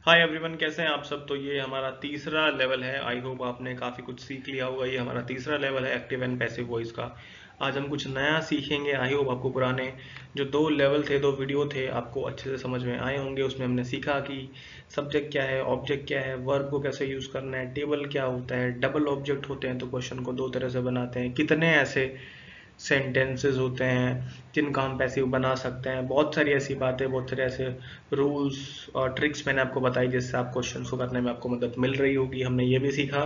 Hi everyone, कैसे हैं आप सब। तो ये हमारा तीसरा लेवल है। आई होप आपने काफ़ी कुछ सीख लिया होगा। ये हमारा तीसरा लेवल है एक्टिव एंड पैसिव वॉइस का। आज हम कुछ नया सीखेंगे। आई होप आपको पुराने जो दो लेवल थे, दो वीडियो थे, आपको अच्छे से समझ में आए होंगे। उसमें हमने सीखा कि सब्जेक्ट क्या है, ऑब्जेक्ट क्या है, वर्ब को कैसे यूज़ करना है, टेबल क्या होता है, डबल ऑब्जेक्ट होते हैं तो क्वेश्चन को दो तरह से बनाते हैं, कितने ऐसे सेंटेंसेस होते हैं जिनका हम पैसिव बना सकते हैं। बहुत सारी ऐसी बातें, बहुत सारे ऐसे रूल्स और ट्रिक्स मैंने आपको बताई जिससे आप क्वेश्चन को करने में आपको मदद मिल रही होगी। हमने ये भी सीखा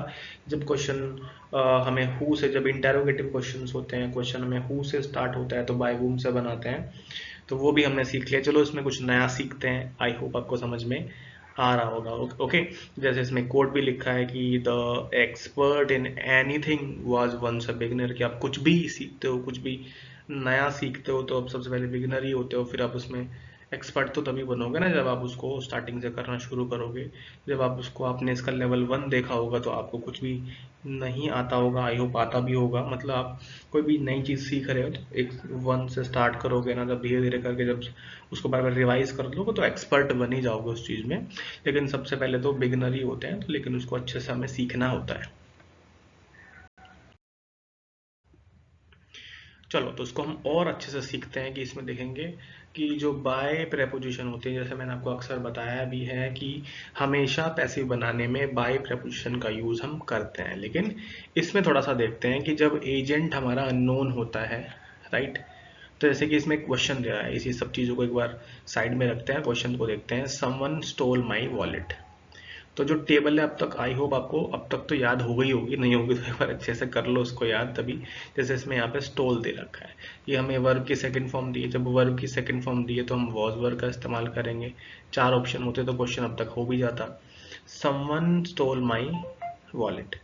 जब क्वेश्चन हमें हु से, जब इंटेरोगेटिव क्वेश्चंस होते हैं, क्वेश्चन हमें हु से स्टार्ट होता है तो बाय वूम से बनाते हैं। तो वो भी हमने सीख लिया। चलो इसमें कुछ नया सीखते हैं। आई होप आपको समझ में आ रहा होगा। ओके, जैसे इसमें कोड भी लिखा है कि the expert in anything was once a beginner, कि आप कुछ भी सीखते हो, कुछ भी नया सीखते हो तो आप सबसे पहले बिगिनर ही होते हो। फिर आप उसमें एक्सपर्ट तो तभी बनोगे ना जब आप उसको स्टार्टिंग से करना शुरू करोगे। जब आप उसको, आपने इसका लेवल 1 देखा होगा तो आपको कुछ भी नहीं आता होगा। आई होप आता भी होगा। मतलब आप कोई भी नई चीज़ सीख रहे हो तो एक 1 से स्टार्ट करोगे ना, जब धीरे धीरे करके जब उसको बार बार रिवाइज कर लोगे तो एक्सपर्ट बन ही जाओगे उस चीज़ में। लेकिन सबसे पहले तो बिगिनर ही होते हैं, तो लेकिन उसको अच्छे से हमें सीखना होता है। चलो तो इसको हम और अच्छे से सीखते हैं कि इसमें देखेंगे कि जो बाय प्रेपोजिशन होती है, जैसे मैंने आपको अक्सर बताया भी है कि हमेशा पैसिव बनाने में बाय प्रेपोजिशन का यूज़ हम करते हैं। लेकिन इसमें थोड़ा सा देखते हैं कि जब एजेंट हमारा अननोन होता है, राइट। तो जैसे कि इसमें क्वेश्चन दे रहा है, इसी सब चीज़ों को एक बार साइड में रखते हैं, क्वेश्चन को देखते हैं। Someone stole my wallet. तो जो टेबल है, अब तक आई होप आपको अब तक तो याद हो गई होगी, नहीं होगी तो एक बार अच्छे से कर लो उसको याद तभी। जैसे इसमें यहाँ पे स्टोल दे रखा है, ये हमें वर्ब की सेकंड फॉर्म दी है। जब वर्ब की सेकंड फॉर्म दी है तो हम वॉज वर्ब का इस्तेमाल करेंगे। चार ऑप्शन होते तो क्वेश्चन अब तक हो भी जाता। Someone stole my wallet.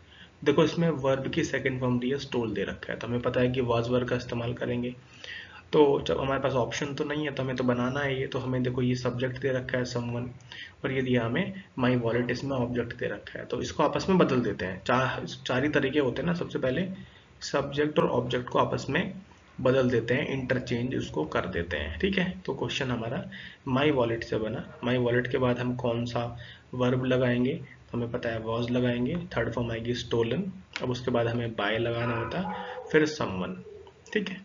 देखो इसमें वर्ब की सेकंड फॉर्म दी है, स्टोल दे रखा है, तो हमें पता है कि वॉज वर्ब का इस्तेमाल करेंगे। तो जब हमारे पास ऑप्शन तो नहीं है तो हमें तो बनाना है ये। तो हमें देखो ये सब्जेक्ट दे रखा है समवन, और ये दिया हमें माई वॉलेट, इसमें ऑब्जेक्ट दे रखा है। तो इसको आपस में बदल देते हैं। चार ही तरीके होते हैं ना। सबसे पहले सब्जेक्ट और ऑब्जेक्ट को आपस में बदल देते हैं, इंटरचेंज उसको कर देते हैं। ठीक है, तो क्वेश्चन हमारा माई वॉलेट से बना। माई वॉलेट के बाद हम कौन सा वर्ब लगाएंगे, तो हमें पता है वॉज लगाएंगे, थर्ड फॉर्म आएगी स्टोलन। अब उसके बाद हमें बाय लगाना होता, फिर समवन। ठीक है,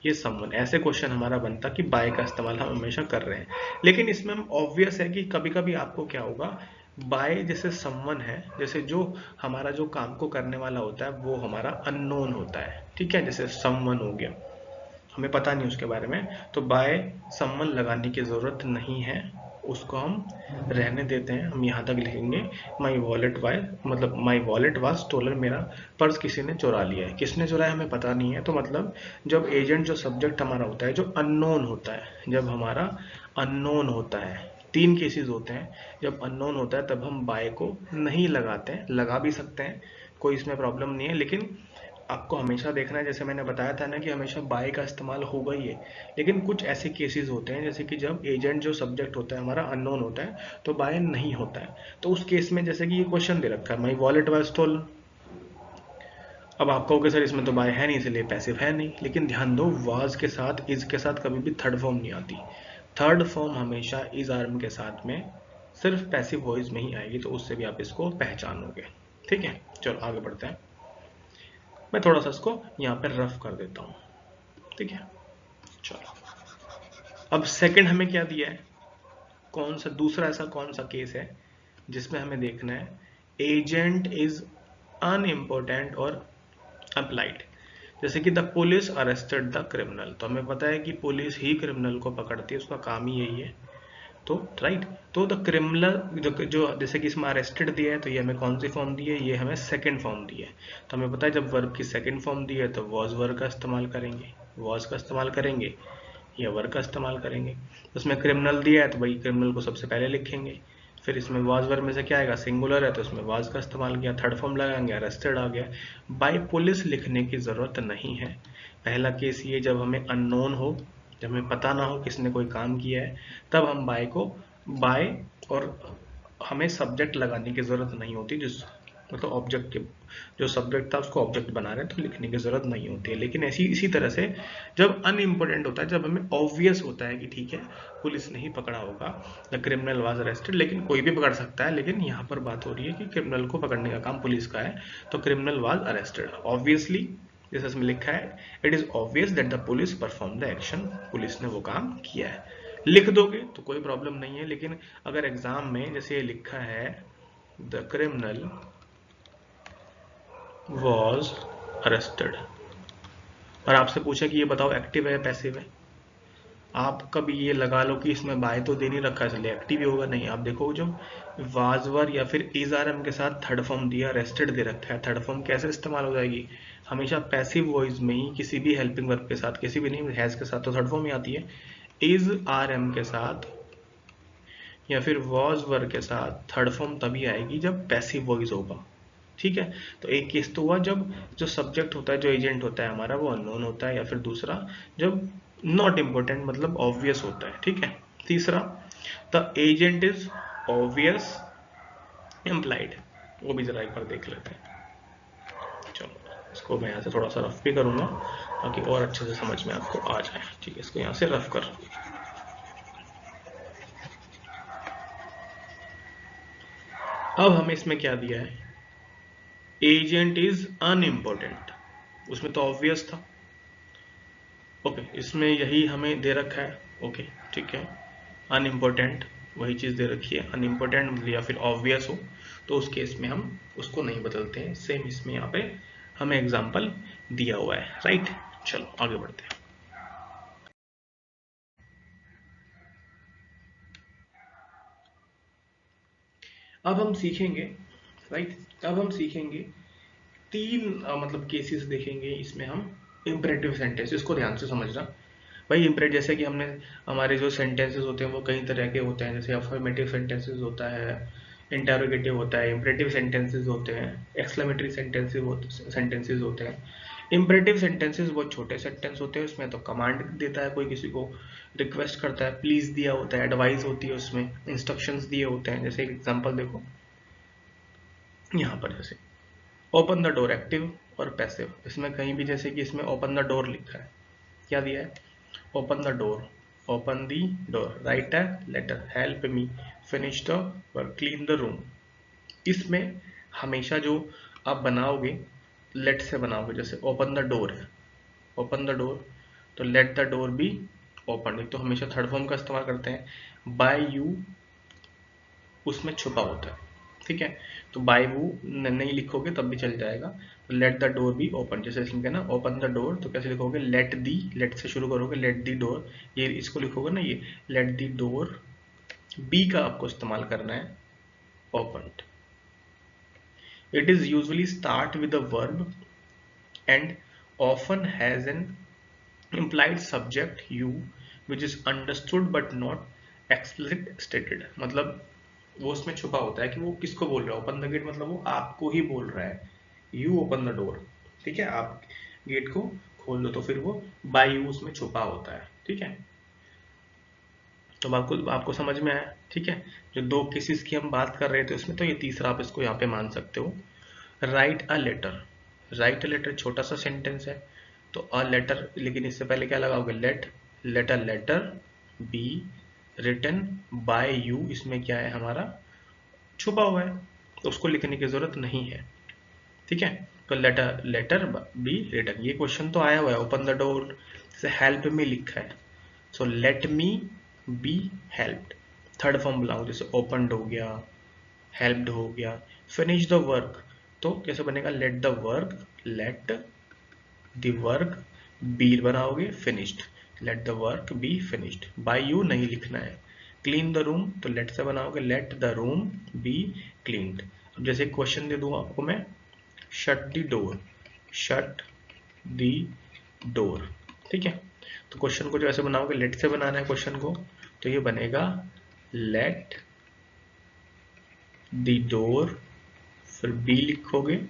ये समवन। ऐसे क्वेश्चन हमारा बनता कि बाय का इस्तेमाल हम हमेशा कर रहे हैं। लेकिन इसमें हम ऑब्वियस है कि कभी कभी आपको क्या होगा, बाय जैसे समवन है, जैसे जो हमारा जो काम को करने वाला होता है वो हमारा अननोन होता है। ठीक है, जैसे समवन हो गया, हमें पता नहीं उसके बारे में, तो बाय समवन लगाने की ज़रूरत नहीं है। उसको हम रहने देते हैं। हम यहाँ तक लिखेंगे माई वॉलेट वाई, मतलब माई वॉलेट वाज स्टोलन, मेरा पर्स किसी ने चुरा लिया है। किसने चुराया हमें पता नहीं है। तो मतलब जब एजेंट, जो सब्जेक्ट हमारा होता है, जो अननोन होता है, जब हमारा अननोन होता है, तीन केसेस होते हैं। जब अननोन होता है तब हम बाय को नहीं लगाते हैं, लगा भी सकते हैं, कोई इसमें प्रॉब्लम नहीं है। लेकिन आपको हमेशा देखना है, जैसे मैंने बताया था ना कि हमेशा बाय का इस्तेमाल होगा ही है। लेकिन कुछ ऐसे केसेस होते हैं जैसे कि जब एजेंट, जो सब्जेक्ट होता है हमारा, अननोन होता है तो बाय नहीं होता है। तो उस केस में जैसे कि ये क्वेश्चन दे रखा है माई वॉलेट वाज स्टोलन। अब आप कहोगे सर इसमें तो बाय है नहीं इसलिए पैसिव है नहीं, लेकिन ध्यान दो वाज के साथ, इज के साथ कभी भी थर्ड फॉर्म नहीं आती। थर्ड फॉर्म हमेशा इज आर्म के साथ में सिर्फ पैसिव वॉइस में ही आएगी, तो उससे भी आप इसको पहचानोगे। ठीक है, चलो आगे बढ़ते हैं। मैं थोड़ा सा इसको यहाँ पर रफ कर देता हूँ। ठीक है, चलो। अब सेकंड हमें क्या दिया है, कौन सा दूसरा ऐसा कौन सा केस है जिसमें हमें देखना है एजेंट इज अनइम्पोर्टेंट और अप्लाइड। जैसे कि the police arrested the criminal, तो हमें पता है कि पुलिस ही क्रिमिनल को पकड़ती है, उसका काम ही यही है। तो राइट, तो द क्रिमिनल जो जैसे कि इसमें अरेस्टेड दिया है तो ये हमें कौन सी फॉर्म दी है, ये हमें सेकंड फॉर्म दी है। तो हमें पता है जब वर्ब की सेकंड फॉर्म दी है तो वॉज वर्ब का इस्तेमाल करेंगे, वॉज का इस्तेमाल करेंगे या वर्ब का इस्तेमाल करेंगे। उसमें क्रिमिनल दिया है तो भाई क्रिमिनल को सबसे पहले लिखेंगे। फिर इसमें वाज वर्ब में से क्या आएगा, सिंगुलर है तो इसमें वाज का इस्तेमाल किया, थर्ड फॉर्म लगाएंगे, अरेस्टेड आ गया। बाय पुलिस लिखने की ज़रूरत नहीं है। पहला केस ये जब हमें अननोन हो, जब हमें पता ना हो किसने कोई काम किया है, तब हम बाय को बाय, और हमें सब्जेक्ट लगाने की ज़रूरत नहीं होती, जिस मतलब ऑब्जेक्ट जो सब्जेक्ट था उसको ऑब्जेक्ट बना रहे हैं तो लिखने की जरूरत नहीं होती है। लेकिन ऐसी इसी तरह से जब अनइम्पोर्टेंट होता है, जब हमें ऑब्वियस होता है कि ठीक है पुलिस ने ही पकड़ा होगा, द क्रिमिनल वाज अरेस्टेड, लेकिन कोई भी पकड़ सकता है, लेकिन यहाँ पर बात हो रही है कि क्रिमिनल को पकड़ने का काम पुलिस का है, तो क्रिमिनल वाज अरेस्टेड। ऑब्वियसली जैसे इसमें लिखा है, it is obvious that the police perform the action, police ने वो काम किया है। लिख दोगे तो कोई प्रॉब्लम नहीं है, लेकिन अगर एग्जाम में जैसे ये लिखा है द क्रिमिनल was arrested और आपसे पूछा कि ये बताओ एक्टिव है या पैसिव है, आप कभी ये लगा लो कि इसमें बाय तो दे नहीं रखा है इसलिए एक्टिव ही होगा, नहीं। आप देखो जो वाजवर या फिर इज आर एम के साथ थर्ड फॉर्म दिया, रेस्टेड दे रखा है, थर्ड फॉर्म कैसे इस्तेमाल हो जाएगी, हमेशा पैसिव वॉइस में ही किसी भी हेल्पिंग वर्ब के साथ, किसी भी नहीं, हैज के साथ तो थर्ड फॉर्म ही आती है। इज आर एम के साथ या फिर वॉज वर्ब के साथ थर्ड फॉर्म तभी आएगी जब पैसिव वॉइस होगा, ठीक है। तो एक केस तो हुआ जब जो सब्जेक्ट होता है, जो एजेंट होता है हमारा वो अननोन होता है, या फिर दूसरा जब नॉट इम्पोर्टेंट मतलब ऑब्वियस होता है, ठीक है। तीसरा the agent is obvious implied, वो भी जरा एक बार देख लेते हैं। चलो इसको मैं यहाँ से थोड़ा सा रफ भी करूंगा ताकि और अच्छे से समझ में आपको आ जाए, ठीक है। इसको यहाँ से रफ कर, अब हमें इसमें क्या दिया है, एजेंट इज अनइम्पोर्टेंट, उसमें तो ऑब्वियस था, ओके इसमें यही हमें दे रखा है, ओके ठीक है। अनइम्पोर्टेंट वही चीज़ दे रखी है, अनइम्पोर्टेंट या फिर ऑब्वियस हो तो उस केस में हम उसको नहीं बदलते हैं, सेम इसमें यहाँ पे हमें एग्जाम्पल दिया हुआ है, राइट। चलो आगे बढ़ते हैं। अब हम सीखेंगे, राइट, अब हम सीखेंगे तीन मतलब केसेस देखेंगे इसमें हम इम्परेटिव सेंटेंसेस को ध्यान से समझना। भाई इम्परेटिव जैसे कि हमने हमारे जो सेंटेंसेस होते हैं वो कई तरह के होते हैं, जैसे अफर्मेटिव सेंटेंसेस होता है, इंटरोगेटिव होता है, इम्परेटिव सेंटेंसेस होते हैं, एक्सक्लेमेटरी सेंटेंसेस होते हैं। इम्परेटिव सेंटेंसेस बहुत छोटे सेंटेंस होते हैं, उसमें तो कमांड देता है, कोई किसी को रिक्वेस्ट करता है, प्लीज दिया होता है, एडवाइस होती है, उसमें इंस्ट्रक्शंस दिए होते हैं। जैसे एक एग्जांपल देखो यहाँ पर, जैसे ओपन द डोर, एक्टिव और पैसिव, इसमें कहीं भी जैसे कि इसमें ओपन द डोर लिखा है, क्या दिया है, open the door, open the door, write a letter, help me, finish the work, clean the room. इसमें हमेशा जो आप बनाओगे लेट से बनाओगे, जैसे ओपन द डोर है, open the door, let the the door B ओपन, एक तो हमेशा थर्ड फॉर्म का इस्तेमाल करते हैं। बाय यू उसमें छुपा होता है, ठीक है, तो बाय वू नहीं लिखोगे तब भी चल जाएगा। Let the door be open, जैसे इसमें ना ओपन द डोर, तो कैसे लिखोगे, लेट दी, लेट से शुरू करोगे, लेट दी डोर, ये इसको लिखोगे ना, ये लेट दी डोर बी का आपको इस्तेमाल करना है, open. It is usually start with a verb and often has an implied subject you which is understood but not explicit stated, मतलब वो उसमें छुपा होता है कि वो किसको बोल रहा है, ओपन द गेट मतलब वो आपको ही बोल रहा है, यू ओपन द डोर, ठीक है, आप गेट को खोल दो, तो फिर वो बाय यू उसमें छुपा होता है, ठीक है। तो आपको आपको समझ में आया, ठीक है। जो दो केसेस की हम बात कर रहे थे उसमें तो ये तीसरा आप इसको यहाँ पे मान सकते हो। Write a letter, write a letter छोटा सा सेंटेंस है, तो अ लेटर, लेकिन इससे पहले क्या लगाओगे, let, let a letter be written by you, इसमें क्या है हमारा छुपा हुआ है, तो उसको लिखने की जरूरत नहीं है, ठीक है। तो लेटर, लेटर बी रिटन, ये क्वेश्चन तो आया हुआ है, ओपन द डोर से हेल्प में लिखा है, so let me be helped, third form बुलाऊं, जैसे ओपनड हो गया, हेल्प्ड हो गया। फिनिश द वर्क, तो कैसे बनेगा, let the work, let the work be बनाओगे finished, let the work be finished, by you नहीं लिखना है। क्लीन द रूम, तो लेट से बनाओगे, let the room be cleaned. अब जैसे क्वेश्चन दे दूं आपको मैं, shut the door, shut the door, ठीक है। तो क्वेश्चन को जो ऐसे बनाओगे, लेट से बनाना है क्वेश्चन को, तो ये बनेगा लेट द डोर, फिर बी लिखोगे,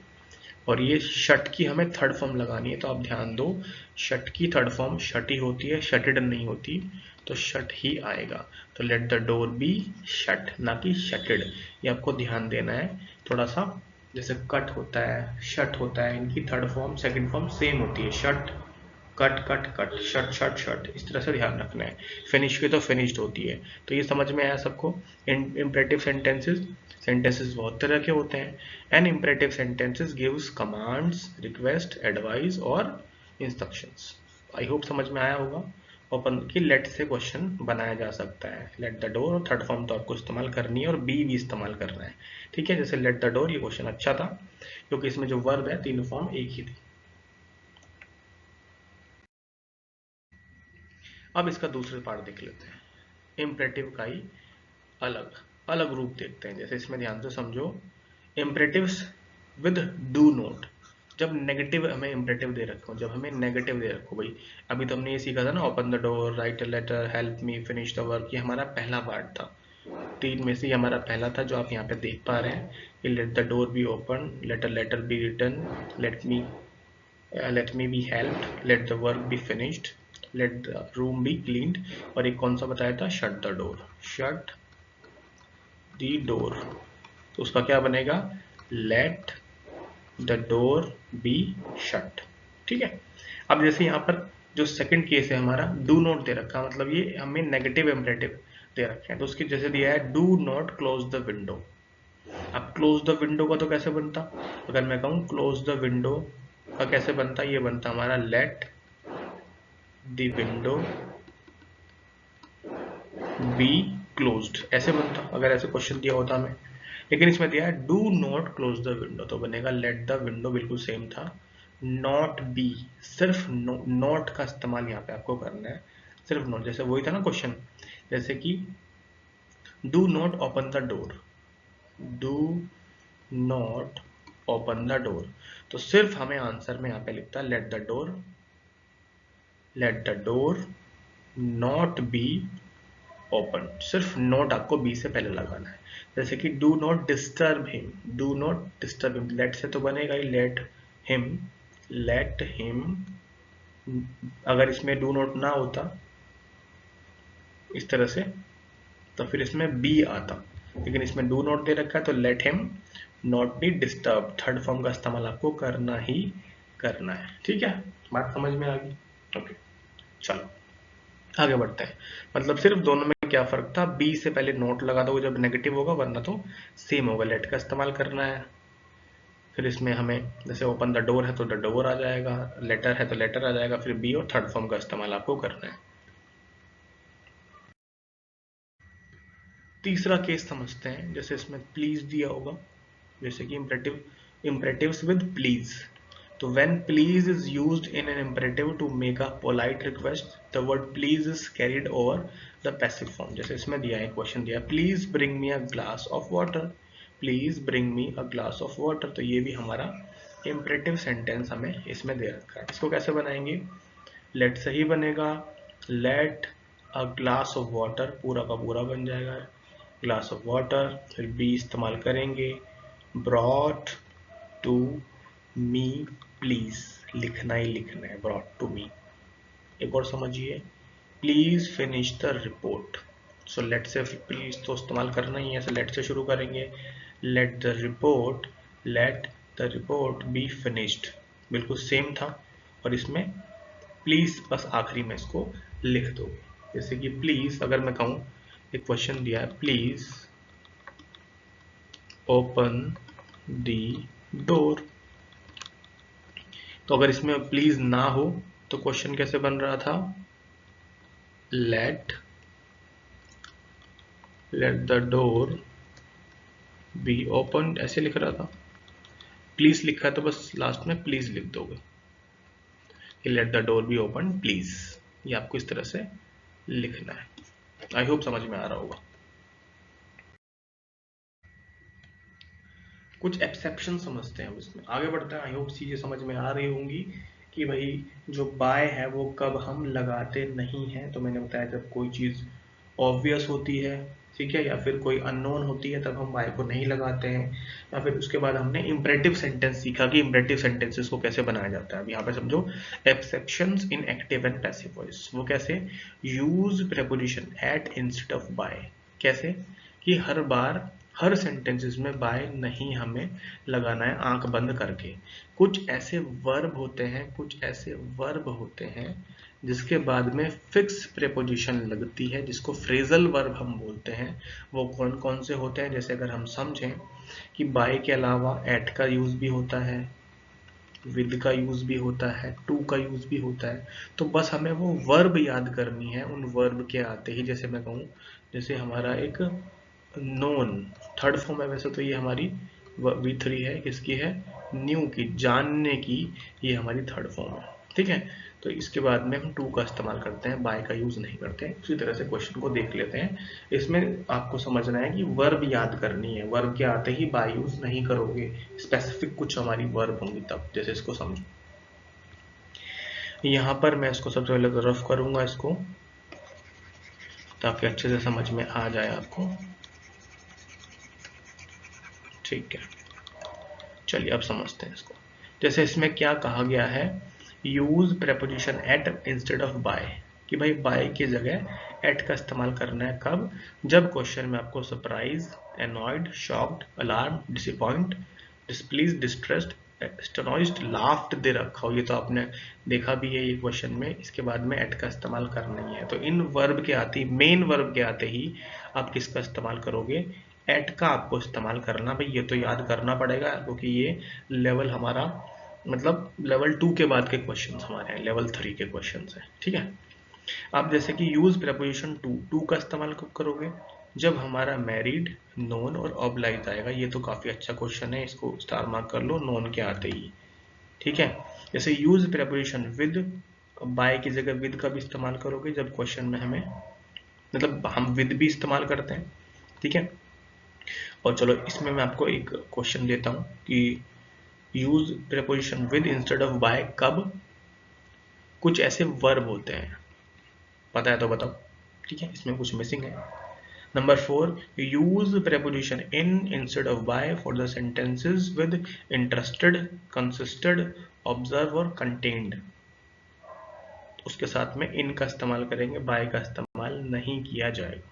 और ये शट की हमें थर्ड फॉर्म लगानी है, तो आप ध्यान दो, शट की थर्ड फॉर्म शट ही होती है, शटेड नहीं होती, तो शट ही आएगा। तो the the door be shut, ना कि शटेड, ये आपको ध्यान देना है थोड़ा सा, जैसे कट होता है, शट होता है, इनकी third form second form same होती है, shut cut cut cut, shut shut shut, इस तरह से ध्यान रखना है। फिनिश की तो फिनिश्ड होती है। तो ये समझ में आया सबको। इम्परेटिव सेंटेंसेस, सेंटेंसेस बहुत तरह के होते हैं। And imperative sentences gives commands, request, advice और इंस्ट्रक्शंस। आई होप समझ में आया होगा। ओपन की लेट से क्वेश्चन बनाया जा सकता है। लेट द डोर और थर्ड फॉर्म तो आपको इस्तेमाल करनी है और बी भी इस्तेमाल करना है। ठीक है, जैसे लेट द डोर, ये क्वेश्चन अच्छा था क्योंकि इसमें जो वर्ब है तीनों फॉर्म एक ही थी। अब इसका दूसरा पार्ट देख लेते हैं। इम्परेटिव का ही अलग अलग रूप देखते हैं। जैसे इसमें ध्यान से समझो, इम्परेटिव्स विद डू नोट। जब नेगेटिव हमें इम्परेटिव दे रखो, जब हमें नेगेटिव दे रखो भाई, अभी तो हमने ये सीखा था ना, open the door, write a letter, help me, finish the work, ये हमारा पहला पार्ट था। तीन में से ये हमारा पहला था जो आप यहाँ पे देख पा रहे हैं कि let the door B open, let a letter be written, let me be helped, let the work be finished, let the room be cleaned, और एक कौन सा बताया था, shut the door, shut the door. तो उसका क्या बनेगा, let the door be shut. ठीक है। अब जैसे यहाँ पर जो सेकंड केस है हमारा, डू नॉट दे रखा, मतलब ये हमें नेगेटिव इम्परेटिव दे रखे हैं, तो उसकी जैसे दिया है do not close the window. अब क्लोज द विंडो का तो कैसे बनता, अगर मैं कहूँ क्लोज द विंडो का कैसे बनता, ये बनता हमारा let the window be closed, ऐसे बनता अगर ऐसे क्वेश्चन दिया होता हमें। लेकिन इसमें दिया है do not close the window, तो बनेगा लेट द विंडो, बिल्कुल सेम था। नॉट बी, सिर्फ नॉट का इस्तेमाल यहाँ पे आपको करना है, सिर्फ नॉट। जैसे वही था ना क्वेश्चन, जैसे कि do not open the door, do not open the door, तो सिर्फ हमें आंसर में यहाँ पे लिखता है let the door not be open, सिर्फ नोट आपको बी से पहले लगाना है। जैसे कि do not disturb him, do not disturb him, let से तो बनेगा ही हिम लेट हिम। अगर इसमें डू नॉट ना होता इस तरह से, तो फिर इसमें बी आता, लेकिन इसमें डू नॉट दे रखा है, तो let him not be disturb, third form का इस्तेमाल आपको करना ही करना है। ठीक है, बात समझ में आ गई। ओके, चलो आगे बढ़ते हैं। मतलब सिर्फ दोनों में क्या फर्क था, बी से पहले नोट लगा दो जब नेगेटिव होगा, वरना तो सेम होगा, लेट का इस्तेमाल करना है। फिर इसमें हमें जैसे ओपन द डोर है तो द डोर आ जाएगा, लेटर है तो लेटर आ जाएगा, फिर बी और थर्ड फॉर्म का इस्तेमाल आपको करना है। तीसरा केस समझते हैं, जैसे इसमें प्लीज दिया होगा, जैसे कि imperatives with please. तो when please is used in an imperative to make a polite request, the word please is carried over the passive form. जैसे इसमें दिया है, क्वेश्चन दिया है, please bring me a glass of water, please bring me a glass of water, तो ये भी हमारा imperative sentence हमें इसमें दे रखा है। इसको कैसे बनाएंगे, let से ही बनेगा, let a glass of water, पूरा का पूरा बन जाएगा ग्लास ऑफ वाटर, फिर बी इस्तेमाल करेंगे, ब्रॉट टू मी प्लीज, लिखना ही लिखना है, ब्रॉट टू मी। एक और समझिए, please finish the report. So let से प्लीज तो इस्तेमाल करना ही है, so लेट से शुरू करेंगे, let the report be finished, बिल्कुल सेम था। और इसमें प्लीज बस आखिरी में इसको लिख दो। जैसे कि प्लीज अगर मैं कहूँ, एक क्वेश्चन दिया है, प्लीज ओपन दी डोर, तो अगर इसमें प्लीज ना हो तो क्वेश्चन कैसे बन रहा था, let the door be open, ऐसे लिख रहा था। प्लीज लिखा है तो बस लास्ट में प्लीज लिख दोगे, let the door be open please, ये आपको इस तरह से लिखना है। आई होप समझ में आ रहा होगा। कुछ एक्सेप्शन समझते हैं, अब इसमें आगे बढ़ते हैं। आई होप चीजें समझ में आ रही होंगी कि भाई जो बाय है वो कब हम लगाते नहीं हैं। तो मैंने बताया जब कोई चीज ऑब्वियस होती है, ठीक है, या फिर कोई अननोन होती है, तब हम बाय को नहीं लगाते हैं। या फिर उसके बाद हमने इंपरेटिव सेंटेंस सीखा कि इंपरेटिव सेंटेंसेस को कैसे बनाया जाता है। अब यहाँ पे समझो exceptions in active and passive voice, वो कैसे, use preposition at instead of by, कैसे कि हर बार हर सेंटेंसेस में बाय नहीं हमें लगाना है आंख बंद करके। कुछ ऐसे वर्ब होते हैं, कुछ ऐसे वर्ब होते हैं जिसके बाद में फिक्स प्रेपोजिशन लगती है, जिसको फ्रेजल वर्ब हम बोलते हैं। वो कौन कौन से होते हैं? जैसे अगर हम समझें कि बाय के अलावा एट का यूज भी होता है, विद का यूज भी होता है, टू का यूज भी होता है, तो बस हमें वो वर्ब याद करनी है। उन वर्ब के आते ही, जैसे मैं कहूँ, जैसे हमारा एक नोन थर्ड फॉर्म है, वैसे तो ये हमारी V3 है, किसकी है? न्यू की, जानने की, ये हमारी थर्ड फॉर्म है। ठीक है, तो इसके बाद में हम टू का इस्तेमाल करते हैं, बाय का यूज नहीं करते हैं। उसी तरह से क्वेश्चन को देख लेते हैं। इसमें आपको समझना है कि वर्ब याद करनी है, वर्ब के आते ही बाय यूज नहीं करोगे, स्पेसिफिक कुछ हमारी वर्ब होंगी तब। जैसे इसको समझो, यहाँ पर मैं इसको सबसे पहले रफ करूंगा इसको, ताकि अच्छे से समझ में आ जाए आपको। ठीक है, चलिए अब समझते हैं इसको। जैसे इसमें क्या कहा गया है, use preposition at instead of by, कि भाई बाय की जगह एट का इस्तेमाल करना है। कब? जब क्वेश्चन में आपको surprise, annoyed, shocked, alarm, disappoint, displease, distressed, astonished, laughed दे रखा हो। ये तो आपने देखा भी है ये क्वेश्चन में। इसके बाद में एट का इस्तेमाल करना ही है। तो इन वर्ब के आते ही, मेन वर्ब के आते ही आप किसका इस्तेमाल करोगे? एट का आपको इस्तेमाल करना। भाई ये तो याद करना पड़ेगा, क्योंकि ये लेवल हमारा, मतलब लेवल 2 के बाद के क्वेश्चंस हमारे हैं, लेवल 3 के क्वेश्चंस हैं। ठीक है, आप जैसे कि यूज प्रेपोजिशन टू, टू का इस्तेमाल कब करोगे? जब हमारा मैरिड, नोन और ऑब्लाइज आएगा। ये तो काफी अच्छा क्वेश्चन है, इसको स्टार मार्क कर लो, नोन के आते ही। ठीक है, जैसे यूज प्रेपोजिशन विद, बाय की जगह विद का भी इस्तेमाल करोगे जब क्वेश्चन में हमें, मतलब हम विद भी इस्तेमाल करते हैं। ठीक है, और चलो इसमें मैं आपको एक क्वेश्चन देता हूं कि use preposition with instead of by कब? कुछ ऐसे वर्ब होते हैं, पता है तो बताओ। ठीक है, इसमें कुछ मिसिंग है। Number 4, use preposition in instead of by for the sentences with interested, consisted, observe और कंटेन्ड। उसके साथ में इन का इस्तेमाल करेंगे, बाय का इस्तेमाल नहीं किया जाएगा।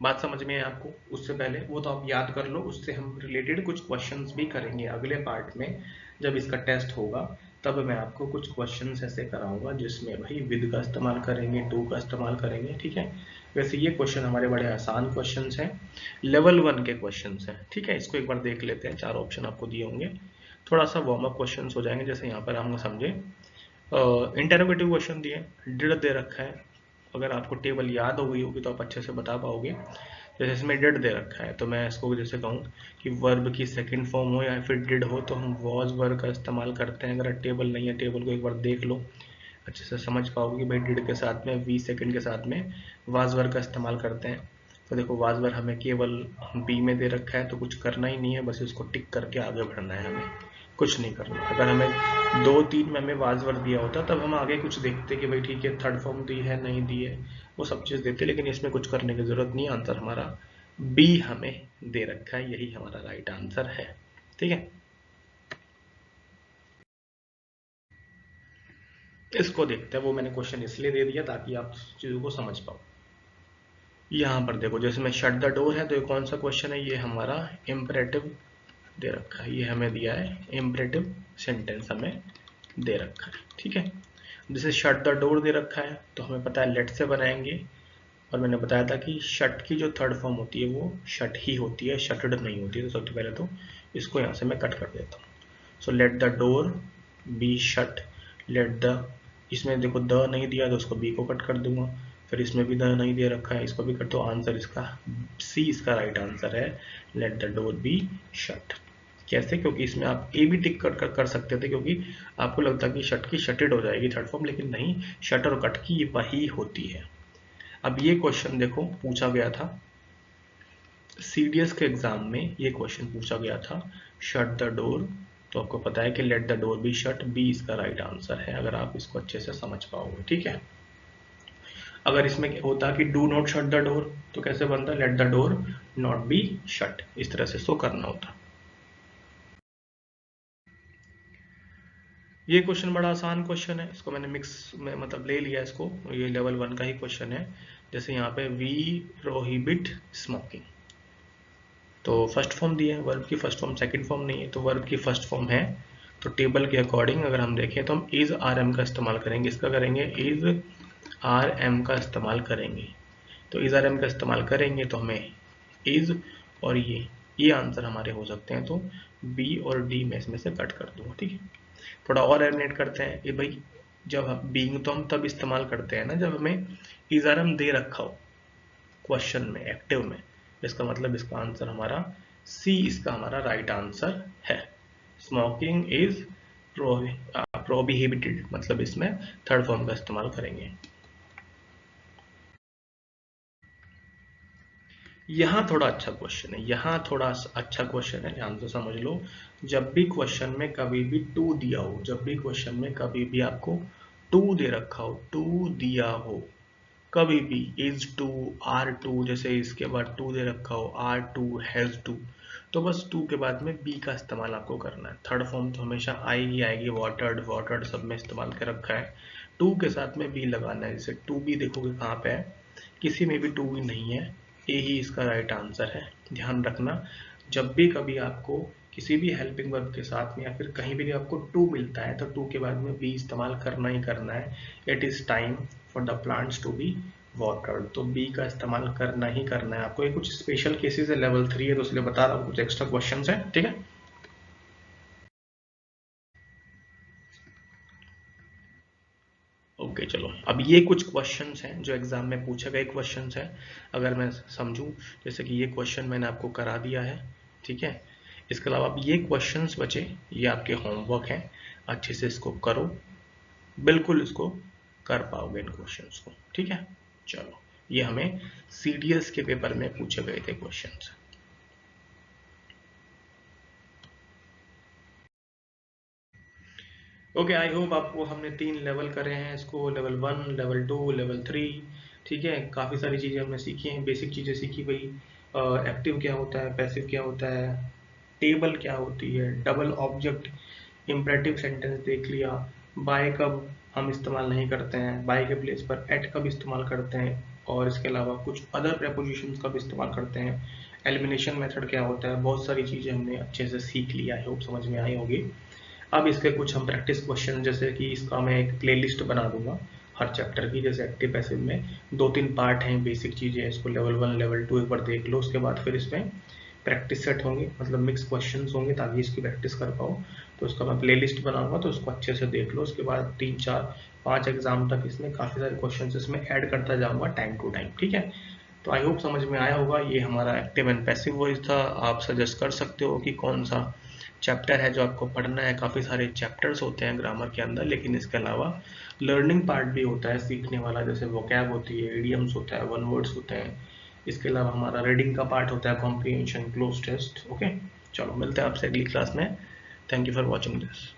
बात समझ में है आपको? उससे पहले वो तो आप याद कर लो, उससे हम रिलेटेड कुछ क्वेश्चंस भी करेंगे अगले पार्ट में। जब इसका टेस्ट होगा तब मैं आपको कुछ क्वेश्चंस ऐसे कराऊंगा जिसमें भाई विद का इस्तेमाल करेंगे, टू का इस्तेमाल करेंगे। ठीक है, वैसे ये क्वेश्चन हमारे बड़े आसान क्वेश्चंस हैं, लेवल 1 के क्वेश्चंस हैं। ठीक है, इसको एक बार देख लेते हैं। 4 ऑप्शन आपको दिए होंगे, थोड़ा सा वार्म अप क्वेश्चंस हो जाएंगे। जैसे यहाँ पर हम समझे इंटरोगेटिव क्वेश्चन दिए, डिड दे रखा है। अगर आपको टेबल याद हो गई होगी तो आप अच्छे से बता पाओगे। जैसे इसमें डिड दे रखा है, तो मैं इसको जैसे कहूँ कि वर्ब की सेकंड फॉर्म हो या फिर डिड हो, तो हम वॉज वर्ब का इस्तेमाल करते हैं। अगर टेबल नहीं है, टेबल को एक बार देख लो, अच्छे से समझ पाओगे। भाई डिड के साथ में, वी सेकंड के साथ में वाज वर्ब का इस्तेमाल करते हैं। तो देखो वाज वर्ब हमें केवल बी में दे रखा है, तो कुछ करना ही नहीं है, बस इसको टिक करके आगे बढ़ना है, हमें कुछ नहीं करना। अगर हमें 2-3 में हमें वाज वर्ब दिया होता तब हम आगे कुछ देखते कि भाई ठीक है थर्ड फॉर्म दी है नहीं दी है, वो सब चीज़ देते। लेकिन इसमें कुछ करने की जरूरत नहीं है। आंसर हमारा बी हमें दे रखा है, यही हमारा राइट आंसर है। ठीक है, इसको देखते हैं। वो मैंने क्वेश्चन इसलिए दे दिया ताकि आप चीज़ों को समझ पाओ। यहाँ पर देखो, जैसे मैं शट द डोर है, तो ये कौन सा क्वेश्चन है? ये हमारा इम्परेटिव दे रखा है, ये हमें दिया है इम्परेटिव सेंटेंस हमें दे रखा है। ठीक है, जैसे शट द डोर दे रखा है तो हमें पता है लेट से बनाएंगे, और मैंने बताया था कि शट की जो थर्ड फॉर्म होती है वो शट ही होती है, शटड नहीं होती है। तो सबसे पहले तो इसको यहाँ से मैं कट कर देता हूँ। So let the door be shut, let the, इसमें देखो द नहीं दिया तो उसको बी को कट कर दूंगा, फिर इसमें भी द नहीं दे रखा है, इसको भी कर दो। आंसर इसका सी, इसका राइट आंसर है, let the door be shut. कैसे? क्योंकि इसमें आप ए भी टिक कर सकते थे, क्योंकि आपको लगता है कि शट की शटेड हो जाएगी थर्ड फॉर्म, लेकिन नहीं, शट और कट की वही होती है। अब ये क्वेश्चन देखो पूछा गया था सीडीएस के एग्जाम में, ये क्वेश्चन पूछा गया था शट द डोर, तो आपको पता है कि let the door be shut, be इसका राइट आंसर है, अगर आप इसको अच्छे से समझ पाओगे। ठीक है, अगर इसमें होता कि do not shut the door, तो कैसे बनता? Let the door not be shut, इस तरह से इसको करना होता। ये क्वेश्चन बड़ा आसान क्वेश्चन है, इसको मैंने मिक्स में मतलब ले लिया इसको, ये लेवल 1 का ही क्वेश्चन है। जैसे यहाँ पे वी प्रोहिबिट स्मोकिंग, तो फर्स्ट फॉर्म दिया है, वर्ब की फर्स्ट फॉर्म, सेकंड फॉर्म नहीं है, तो वर्ब की फर्स्ट फॉर्म है। तो टेबल के अकॉर्डिंग अगर हम देखें तो हम इज आर एम का इस्तेमाल करेंगे, इसका करेंगे इज आर एम का इस्तेमाल करेंगे। तो इज आर एम का इस्तेमाल करेंगे तो हमें इज और ये आंसर हमारे हो सकते हैं, तो बी और डी में इसमें से कट कर दूंगा, ठीक है। थोड़ा और एलिमिनेट करते हैं, ये भाई जब हम बीइंग तो हम तब इस्तेमाल करते हैं ना जब हमें इज आर एम दे रखा हो क्वेश्चन में, एक्टिव में। इसका मतलब इसका आंसर हमारा सी, इसका हमारा राइट आंसर है। स्मोकिंग इज प्रोहिबिटेड, मतलब इसमें थर्ड फॉर्म का इस्तेमाल करेंगे। यहाँ थोड़ा अच्छा क्वेश्चन है, यहाँ थोड़ा अच्छा क्वेश्चन है, ध्यान से समझ लो। जब भी क्वेश्चन में कभी भी टू दिया हो, जब भी क्वेश्चन में कभी भी आपको टू दे रखा हो, टू दिया हो कभी भी, इज टू, आर टू, जैसे इसके बाद टू दे रखा हो, आर टू, हैज टू, तो बस टू के बाद में बी का इस्तेमाल आपको करना है। थर्ड फॉर्म तो हमेशा आएगी आएगी, वाटर्ड वाटर्ड सब में इस्तेमाल कर रखा है, टू के साथ में बी लगाना है। जैसे टू बी देखोगे कहाँ पे है, किसी में भी टू बी नहीं है, ए ही इसका राइट आंसर है। ध्यान रखना, जब भी कभी आपको किसी भी हेल्पिंग वर्ब के साथ में या फिर कहीं भी आपको टू मिलता है तो टू के बाद में बी इस्तेमाल करना ही करना है। It is time for the plants to be watered, तो बी का इस्तेमाल करना ही करना है आपको। ये कुछ स्पेशल केसेस है, लेवल 3 है तो इसलिए बता रहा हूँ, कुछ एक्स्ट्रा क्वेश्चंस है, ठीक है। ओके चलो, अब ये कुछ क्वेश्चंस हैं जो एग्जाम में पूछे गए क्वेश्चंस हैं, अगर मैं समझूं। जैसे कि ये क्वेश्चन मैंने आपको करा दिया है, ठीक है। इसके अलावा अब ये क्वेश्चंस बचे, ये आपके होमवर्क हैं, अच्छे से इसको करो, बिल्कुल इसको कर पाओगे इन क्वेश्चंस को, ठीक है। चलो, ये हमें सीडीएस के पेपर में पूछे गए थे क्वेश्चंस। ओके, आई होप आपको हमने 3 लेवल करे हैं इसको, लेवल 1, लेवल 2, लेवल 3, ठीक है। काफ़ी सारी चीज़ें हमने सीखी हैं, बेसिक चीज़ें सीखी भाई। एक्टिव क्या होता है, पैसिव क्या होता है, टेबल क्या होती है, डबल ऑब्जेक्ट इम्परेटिव सेंटेंस देख लिया, बाय कब हम इस्तेमाल नहीं करते हैं, बाय के प्लेस पर एट कब इस्तेमाल करते हैं, और इसके अलावा कुछ अदर प्रेपोजिशंस कब इस्तेमाल करते हैं, एलिमिनेशन मेथड क्या होता है, बहुत सारी चीज़ें हमने अच्छे से सीख लिया, आई होप समझ में आई होगी। अब इसके कुछ हम प्रैक्टिस क्वेश्चन, जैसे कि इसका मैं एक प्लेलिस्ट बना दूंगा हर चैप्टर की, जैसे एक्टिव पैसिव में 2-3 पार्ट हैं, बेसिक चीज़ें, इसको लेवल 1 लेवल 2 एक बार देख लो, उसके बाद फिर इसमें प्रैक्टिस सेट होंगे, मतलब मिक्स क्वेश्चंस होंगे ताकि इसकी प्रैक्टिस कर पाओ। तो उसका मैं प्लेलिस्ट बनाऊंगा, तो उसको अच्छे से देख लो, उसके बाद 3-4-5 एग्जाम तक इसमें काफ़ी सारे क्वेश्चन इसमें ऐड करता जाऊंगा टाइम टू टाइम, ठीक है। तो आई होप समझ में आया होगा, ये हमारा एक्टिव एंड पैसिव वॉइस था। आप सजेस्ट कर सकते हो कि कौन सा चैप्टर है जो आपको पढ़ना है। काफ़ी सारे चैप्टर्स होते हैं ग्रामर के अंदर, लेकिन इसके अलावा लर्निंग पार्ट भी होता है सीखने वाला, जैसे वोकैब होती है, इडियम्स होता है, वन वर्ड्स होते हैं। इसके अलावा हमारा रीडिंग का पार्ट होता है, कॉम्प्रिहेंशन, क्लोज टेस्ट। ओके, चलो मिलते हैं आपसे अगली क्लास में। Thank you for watching this.